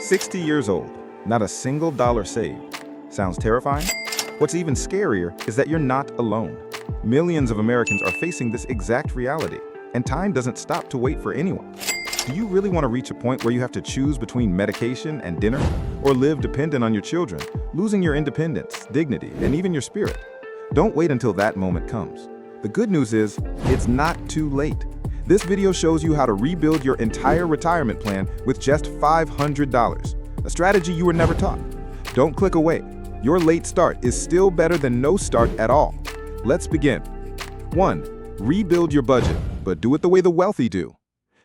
60 years old, not a single dollar saved. Sounds terrifying? What's even scarier is that you're not alone. Millions of Americans are facing this exact reality, and time doesn't stop to wait for anyone. Do you really want to reach a point where you have to choose between medication and dinner, or live dependent on your children, losing your independence, dignity, and even your spirit? Don't wait until that moment comes. The good news is, it's not too late. This video shows you how to rebuild your entire retirement plan with just $500, a strategy you were never taught. Don't click away. Your late start is still better than no start at all. Let's begin. 1. Rebuild your budget, but do it the way the wealthy do.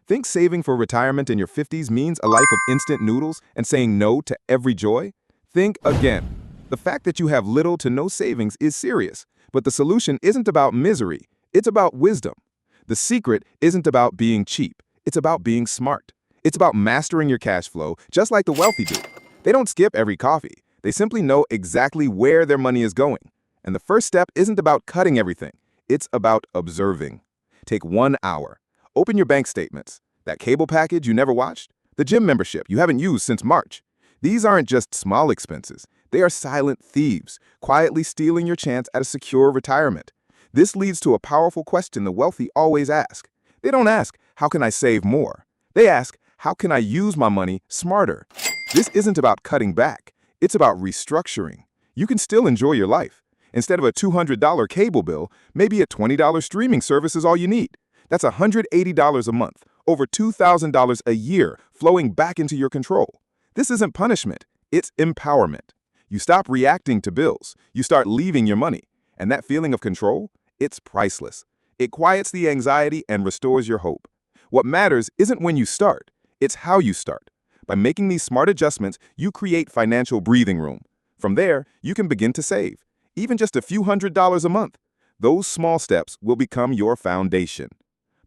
Think saving for retirement in your 50s means a life of instant noodles and saying no to every joy? Think again. The fact that you have little to no savings is serious, but the solution isn't about misery, it's about wisdom. The secret isn't about being cheap, it's about being smart. It's about mastering your cash flow, just like the wealthy do. They don't skip every coffee, they simply know exactly where their money is going. And the first step isn't about cutting everything, it's about observing. Take 1 hour. Open your bank statements, that cable package you never watched, the gym membership you haven't used since March. These aren't just small expenses, they are silent thieves, quietly stealing your chance at a secure retirement. This leads to a powerful question the wealthy always ask. They don't ask, how can I save more? They ask, how can I use my money smarter? This isn't about cutting back, it's about restructuring. You can still enjoy your life. Instead of a $200 cable bill, maybe a $20 streaming service is all you need. That's $180 a month, over $2,000 a year flowing back into your control. This isn't punishment, it's empowerment. You stop reacting to bills, you start leaving your money. And that feeling of control, it's priceless. It quiets the anxiety and restores your hope. What matters isn't when you start, it's how you start. By making these smart adjustments, you create financial breathing room. From there, you can begin to save, even just a few $100s a month. Those small steps will become your foundation.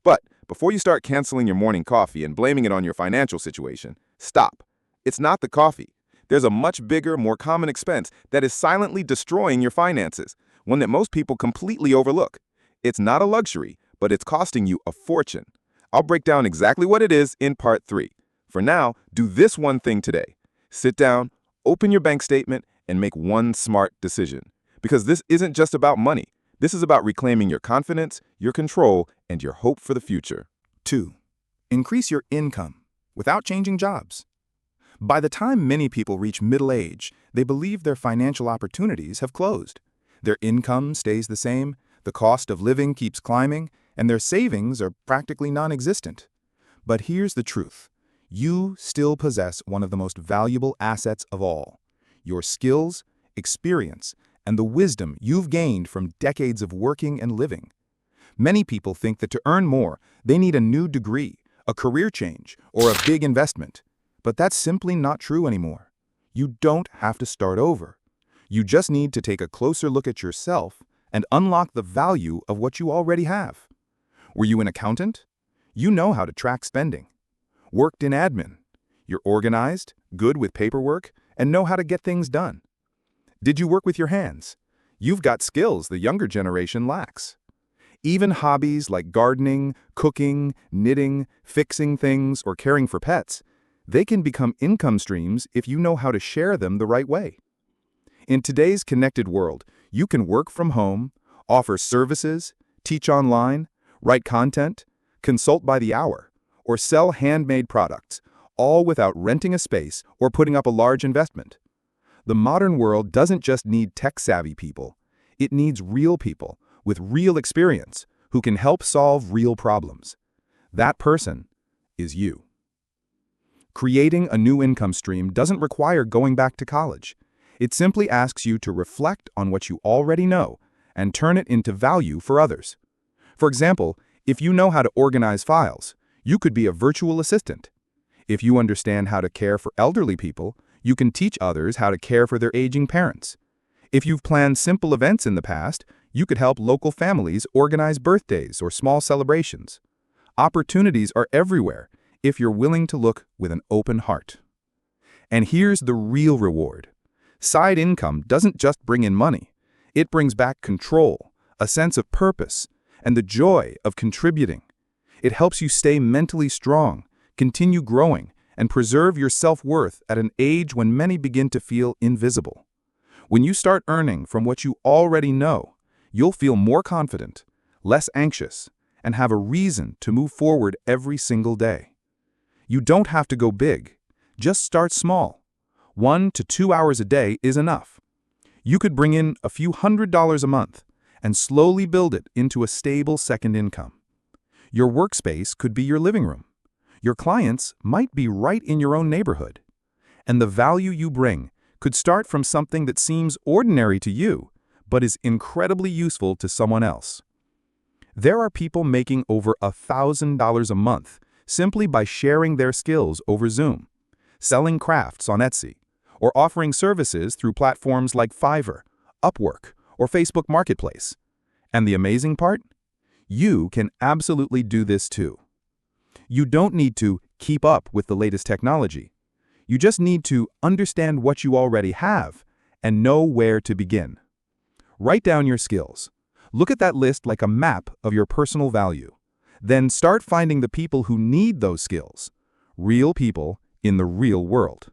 But before you start canceling your morning coffee and blaming it on your financial situation, stop. It's not the coffee. There's a much bigger, more common expense that is silently destroying your finances, one that most people completely overlook. It's not a luxury, but it's costing you a fortune. I'll break down exactly what it is in part 3. For now, do this one thing today. Sit down, open your bank statement, and make one smart decision. Because this isn't just about money. This is about reclaiming your confidence, your control, and your hope for the future. 2. Increase your income without changing jobs. By the time many people reach middle age, they believe their financial opportunities have closed. Their income stays the same, the cost of living keeps climbing, and their savings are practically non-existent. But here's the truth. You still possess one of the most valuable assets of all: your skills, experience, and the wisdom you've gained from decades of working and living. Many people think that to earn more, they need a new degree, a career change, or a big investment. But that's simply not true anymore. You don't have to start over. You just need to take a closer look at yourself and unlock the value of what you already have. Were you an accountant? You know how to track spending. Worked in admin? You're organized, good with paperwork, and know how to get things done. Did you work with your hands? You've got skills the younger generation lacks. Even hobbies like gardening, cooking, knitting, fixing things, or caring for pets, they can become income streams if you know how to share them the right way. In today's connected world, you can work from home, offer services, teach online, write content, consult by the hour, or sell handmade products, all without renting a space or putting up a large investment. The modern world doesn't just need tech-savvy people. It needs real people with real experience who can help solve real problems. That person is you. Creating a new income stream doesn't require going back to college. It simply asks you to reflect on what you already know and turn it into value for others. For example, if you know how to organize files, you could be a virtual assistant. If you understand how to care for elderly people, you can teach others how to care for their aging parents. If you've planned simple events in the past, you could help local families organize birthdays or small celebrations. Opportunities are everywhere if you're willing to look with an open heart. And here's the real reward. Side income doesn't just bring in money. It brings back control, a sense of purpose, and the joy of contributing. It helps you stay mentally strong, continue growing, and preserve your self-worth at an age when many begin to feel invisible. When you start earning from what you already know, you'll feel more confident, less anxious, and have a reason to move forward every single day. You don't have to go big. Just start small. 1 to 2 hours a day is enough. You could bring in a few $100s a month and slowly build it into a stable second income. Your workspace could be your living room. Your clients might be right in your own neighborhood. And the value you bring could start from something that seems ordinary to you, but is incredibly useful to someone else. There are people making over $1,000 a month simply by sharing their skills over Zoom, selling crafts on Etsy, or offering services through platforms like Fiverr, Upwork, or Facebook Marketplace. And the amazing part? You can absolutely do this too. You don't need to keep up with the latest technology. You just need to understand what you already have and know where to begin. Write down your skills. Look at that list like a map of your personal value. Then start finding the people who need those skills. Real people in the real world.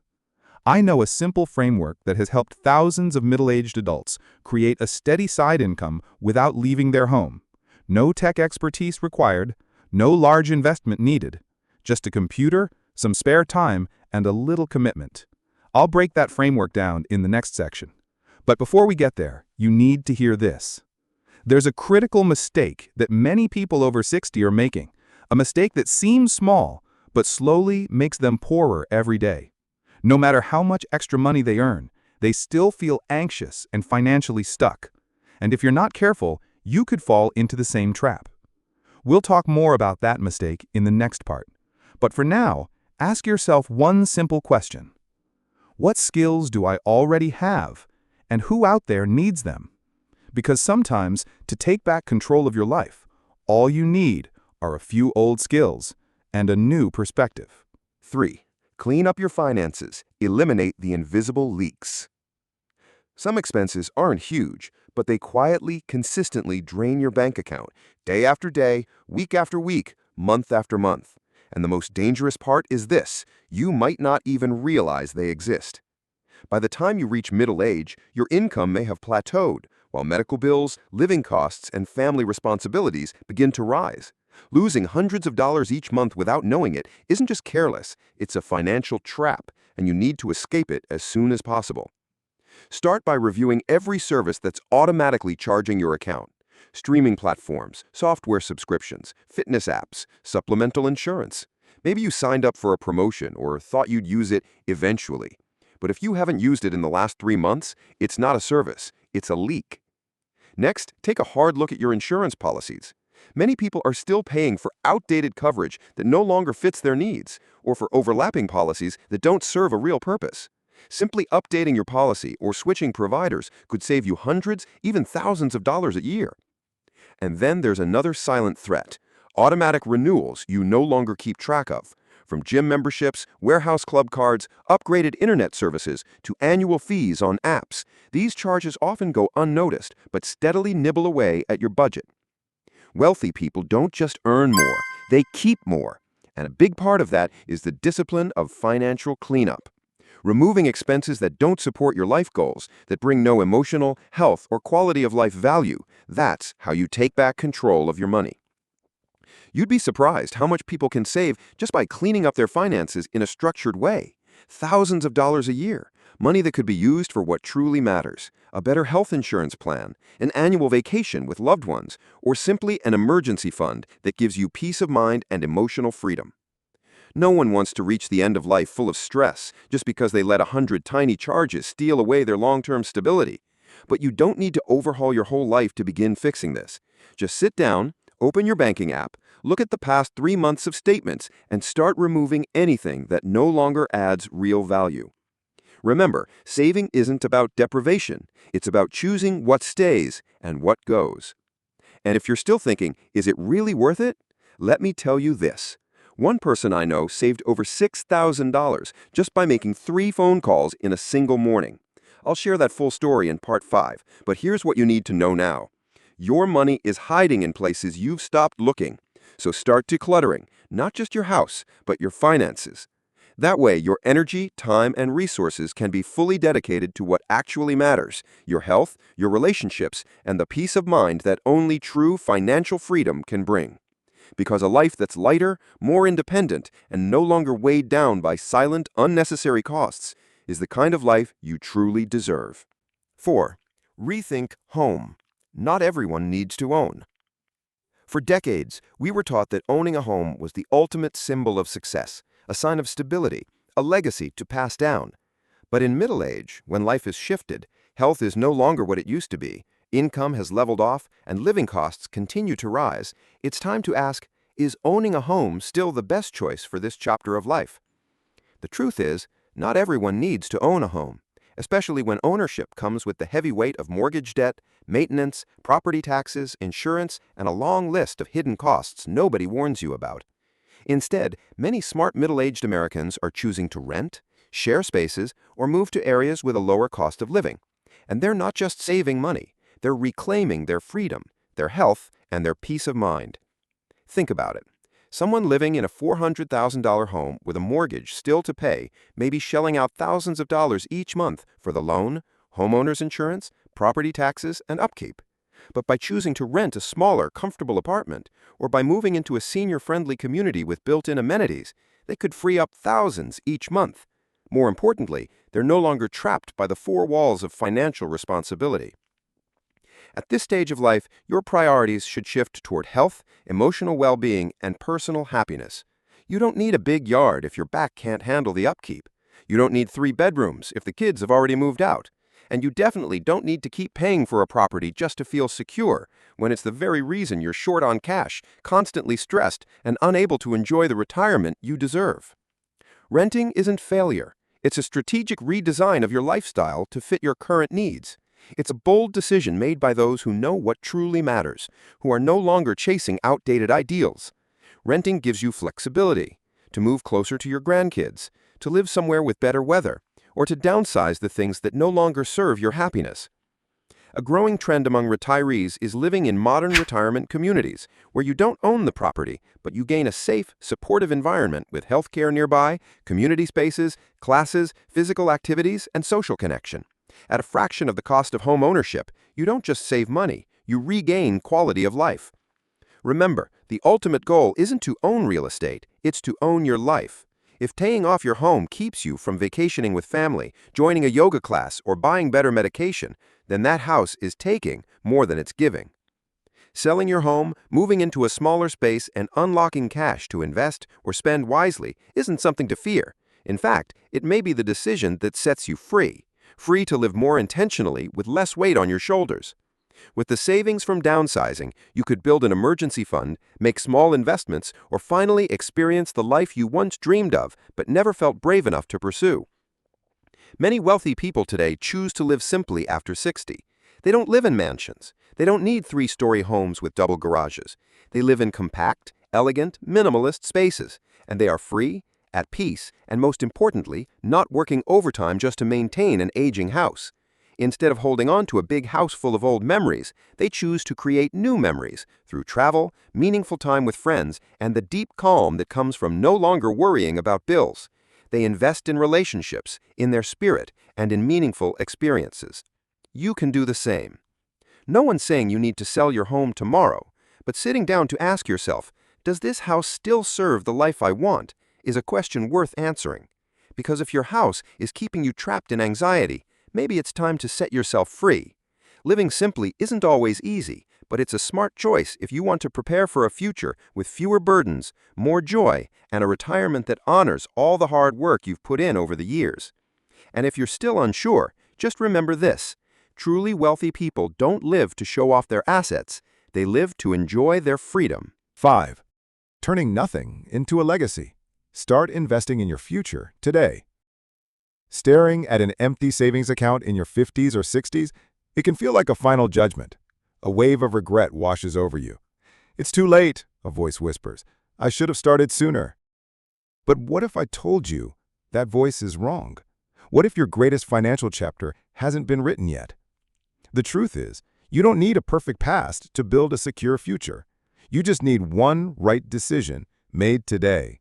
I know a simple framework that has helped thousands of middle-aged adults create a steady side income without leaving their home. No tech expertise required, no large investment needed. Just a computer, some spare time, and a little commitment. I'll break that framework down in the next section. But before we get there, you need to hear this. There's a critical mistake that many people over 60 are making, a mistake that seems small, but slowly makes them poorer every day. No matter how much extra money they earn, they still feel anxious and financially stuck. And if you're not careful, you could fall into the same trap. We'll talk more about that mistake in the next part. But for now, ask yourself one simple question. What skills do I already have, and who out there needs them? Because sometimes, to take back control of your life, all you need are a few old skills and a new perspective. 3. Clean up your finances. Eliminate the invisible leaks. Some expenses aren't huge, but they quietly, consistently drain your bank account, day after day, week after week, month after month. And the most dangerous part is this: you might not even realize they exist. By the time you reach middle age, your income may have plateaued, while medical bills, living costs, and family responsibilities begin to rise. Losing hundreds of dollars each month without knowing it isn't just careless, it's a financial trap, and you need to escape it as soon as possible. Start by reviewing every service that's automatically charging your account. Streaming platforms, software subscriptions, fitness apps, supplemental insurance. Maybe you signed up for a promotion or thought you'd use it eventually. But if you haven't used it in the last 3 months, it's not a service, it's a leak. Next, take a hard look at your insurance policies. Many people are still paying for outdated coverage that no longer fits their needs, or for overlapping policies that don't serve a real purpose. Simply updating your policy or switching providers could save you hundreds, even thousands of dollars a year. And then there's another silent threat: automatic renewals you no longer keep track of. From gym memberships, warehouse club cards, upgraded internet services, to annual fees on apps, these charges often go unnoticed but steadily nibble away at your budget. Wealthy people don't just earn more, they keep more. And a big part of that is the discipline of financial cleanup. Removing expenses that don't support your life goals, that bring no emotional, health, or quality of life value, that's how you take back control of your money. You'd be surprised how much people can save just by cleaning up their finances in a structured way. Thousands of dollars a year, money that could be used for what truly matters: a better health insurance plan, an annual vacation with loved ones, or simply an emergency fund that gives you peace of mind and emotional freedom. No one wants to reach the end of life full of stress just because they let 100 tiny charges steal away their long-term stability. But you don't need to overhaul your whole life to begin fixing this. Just sit down, open your banking app, look at the past 3 months of statements, and start removing anything that no longer adds real value. Remember, saving isn't about deprivation. It's about choosing what stays and what goes. And if you're still thinking, is it really worth it? Let me tell you this. One person I know saved over $6,000 just by making 3 phone calls in a single morning. I'll share that full story in part 5, but here's what you need to know now. Your money is hiding in places you've stopped looking. So start decluttering, not just your house, but your finances. That way, your energy, time, and resources can be fully dedicated to what actually matters: your health, your relationships, and the peace of mind that only true financial freedom can bring. Because a life that's lighter, more independent, and no longer weighed down by silent, unnecessary costs is the kind of life you truly deserve. 4. Rethink home. Not everyone needs to own. For decades, we were taught that owning a home was the ultimate symbol of success, a sign of stability, a legacy to pass down. But in middle age, when life has shifted, health is no longer what it used to be, income has leveled off, and living costs continue to rise, it's time to ask, is owning a home still the best choice for this chapter of life? The truth is, not everyone needs to own a home, especially when ownership comes with the heavy weight of mortgage debt, maintenance, property taxes, insurance, and a long list of hidden costs nobody warns you about. Instead, many smart middle-aged Americans are choosing to rent, share spaces, or move to areas with a lower cost of living. And they're not just saving money, they're reclaiming their freedom, their health, and their peace of mind. Think about it. Someone living in a $400,000 home with a mortgage still to pay may be shelling out thousands of dollars each month for the loan, homeowner's insurance, property taxes, and upkeep. But by choosing to rent a smaller, comfortable apartment, or by moving into a senior-friendly community with built-in amenities, they could free up thousands each month. More importantly, they're no longer trapped by the four walls of financial responsibility. At this stage of life, your priorities should shift toward health, emotional well-being, and personal happiness. You don't need a big yard if your back can't handle the upkeep. You don't need 3 bedrooms if the kids have already moved out. And you definitely don't need to keep paying for a property just to feel secure, when it's the very reason you're short on cash, constantly stressed, and unable to enjoy the retirement you deserve. Renting isn't failure. It's a strategic redesign of your lifestyle to fit your current needs. It's a bold decision made by those who know what truly matters, who are no longer chasing outdated ideals. Renting gives you flexibility, to move closer to your grandkids, to live somewhere with better weather, or to downsize the things that no longer serve your happiness. A growing trend among retirees is living in modern retirement communities, where you don't own the property, but you gain a safe, supportive environment with healthcare nearby, community spaces, classes, physical activities, and social connection. At a fraction of the cost of home ownership, you don't just save money, you regain quality of life. Remember, the ultimate goal isn't to own real estate, it's to own your life. If paying off your home keeps you from vacationing with family, joining a yoga class, or buying better medication, then that house is taking more than it's giving. Selling your home, moving into a smaller space, and unlocking cash to invest or spend wisely isn't something to fear. In fact, it may be the decision that sets you free. Free to live more intentionally with less weight on your shoulders. With the savings from downsizing, you could build an emergency fund, make small investments, or finally experience the life you once dreamed of but never felt brave enough to pursue. Many wealthy people today choose to live simply after 60. They don't live in mansions. They don't need 3-story homes with double garages. They live in compact, elegant, minimalist spaces, and they are free, at peace, and most importantly, not working overtime just to maintain an aging house. Instead of holding on to a big house full of old memories, they choose to create new memories through travel, meaningful time with friends, and the deep calm that comes from no longer worrying about bills. They invest in relationships, in their spirit, and in meaningful experiences. You can do the same. No one's saying you need to sell your home tomorrow, but sitting down to ask yourself, does this house still serve the life I want, is a question worth answering. Because if your house is keeping you trapped in anxiety, maybe it's time to set yourself free. Living simply isn't always easy, but it's a smart choice if you want to prepare for a future with fewer burdens, more joy, and a retirement that honors all the hard work you've put in over the years. And if you're still unsure, just remember this: truly wealthy people don't live to show off their assets, they live to enjoy their freedom. 5. Turning nothing into a legacy. Start investing in your future today. Staring at an empty savings account in your 50s or 60s, it can feel like a final judgment. A wave of regret washes over you. It's too late, a voice whispers. I should have started sooner. But what if I told you that voice is wrong? What if your greatest financial chapter hasn't been written yet? The truth is, you don't need a perfect past to build a secure future. You just need one right decision made today.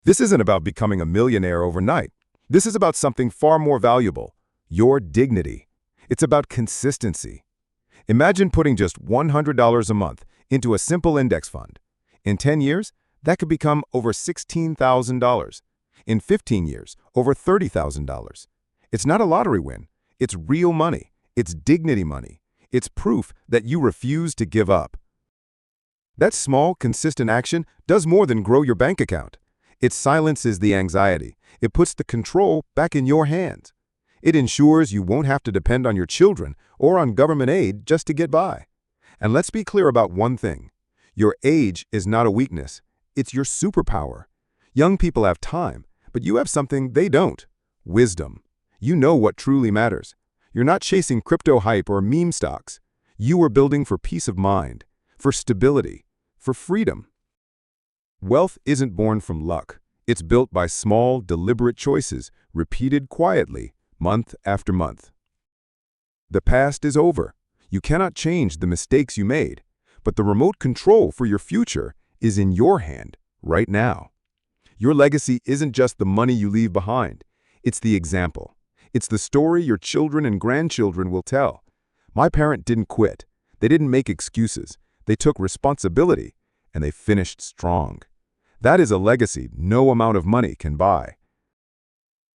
This isn't about becoming a millionaire overnight. This is about something far more valuable, your dignity. It's about consistency. Imagine putting just $100 a month into a simple index fund. In 10 years, that could become over $16,000. In 15 years, over $30,000. It's not a lottery win. It's real money. It's dignity money. It's proof that you refuse to give up. That small, consistent action does more than grow your bank account. It silences the anxiety. It puts the control back in your hands. It ensures you won't have to depend on your children or on government aid just to get by. And let's be clear about one thing. Your age is not a weakness. It's your superpower. Young people have time, but you have something they don't. Wisdom. You know what truly matters. You're not chasing crypto hype or meme stocks. You are building for peace of mind, for stability, for freedom. Wealth isn't born from luck. It's built by small, deliberate choices, repeated quietly, month after month. The past is over. You cannot change the mistakes you made, but the remote control for your future is in your hand right now. Your legacy isn't just the money you leave behind. It's the example. It's the story your children and grandchildren will tell. My parent didn't quit. They didn't make excuses. They took responsibility, and they finished strong. That is a legacy no amount of money can buy.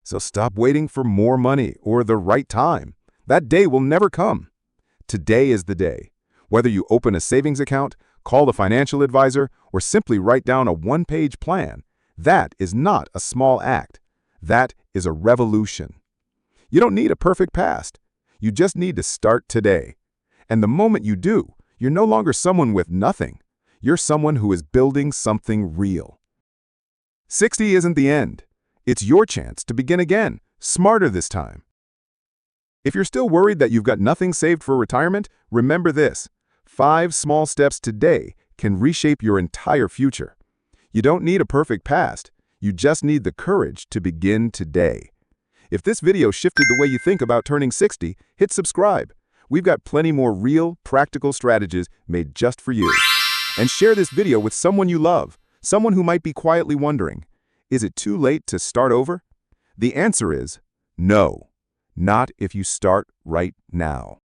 So stop waiting for more money or the right time. That day will never come. Today is the day. Whether you open a savings account, call a financial advisor, or simply write down a one-page plan, that is not a small act. That is a revolution. You don't need a perfect past. You just need to start today. And the moment you do, you're no longer someone with nothing. You're someone who is building something real. 60 isn't the end. It's your chance to begin again, smarter this time. If you're still worried that you've got nothing saved for retirement, remember this. 5 small steps today can reshape your entire future. You don't need a perfect past. You just need the courage to begin today. If this video shifted the way you think about turning 60, hit subscribe. We've got plenty more real, practical strategies made just for you. And share this video with someone you love, someone who might be quietly wondering, is it too late to start over? The answer is no, not if you start right now.